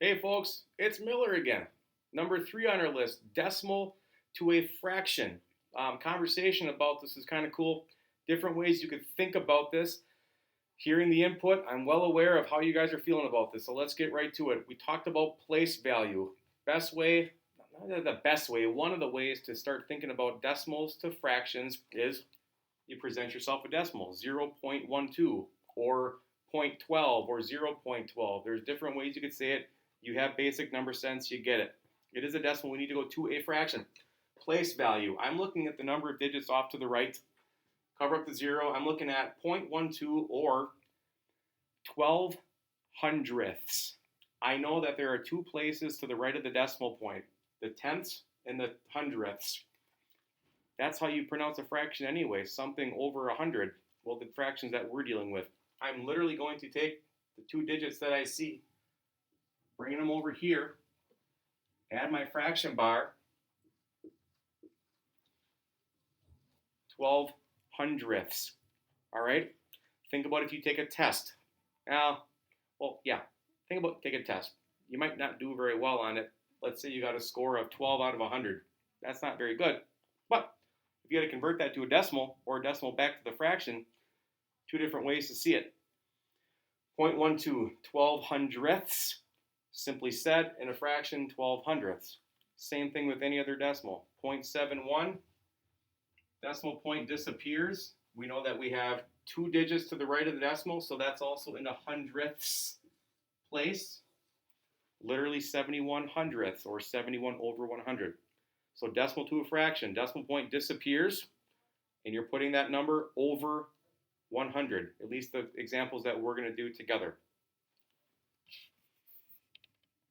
Hey folks, it's Miller again. Number 3 on our list, decimal to a fraction. Conversation about this is kind of cool. Different ways you could think about this. Hearing the input, I'm well aware of how you guys are feeling about this, so let's get right to it. We talked about place value. Best way, not the best way, one of the ways to start thinking about decimals to fractions is you present yourself a decimal, 0.12 or zero point 0.12 or 0.12. There's different ways you could say it. You have basic number sense, you get it. It is a decimal, we need to go to a fraction. Place value, I'm looking at the number of digits off to the right. Cover up the zero, I'm looking at 0.12 or 12 hundredths. I know that there are two places to the right of the decimal point, the tenths and the hundredths. That's how you pronounce a fraction anyway, something over 100. Well, the fractions that we're dealing with. I'm literally going to take the two digits that I see, bringing them over here, add my fraction bar, 12 hundredths. All right? Think about if you take a test. Think about take a test. You might not do very well on it. Let's say you got a score of 12 out of 100. That's not very good. But if you got to convert that to a decimal or a decimal back to the fraction, two different ways to see it. 0.12, 12 hundredths. Simply said, in a fraction, 12 hundredths. Same thing with any other decimal. 0.71, decimal point disappears. We know that we have two digits to the right of the decimal, so that's also in a hundredths place. Literally 71 hundredths, or 71 over 100. So decimal to a fraction, decimal point disappears, and you're putting that number over 100, at least the examples that we're going to do together.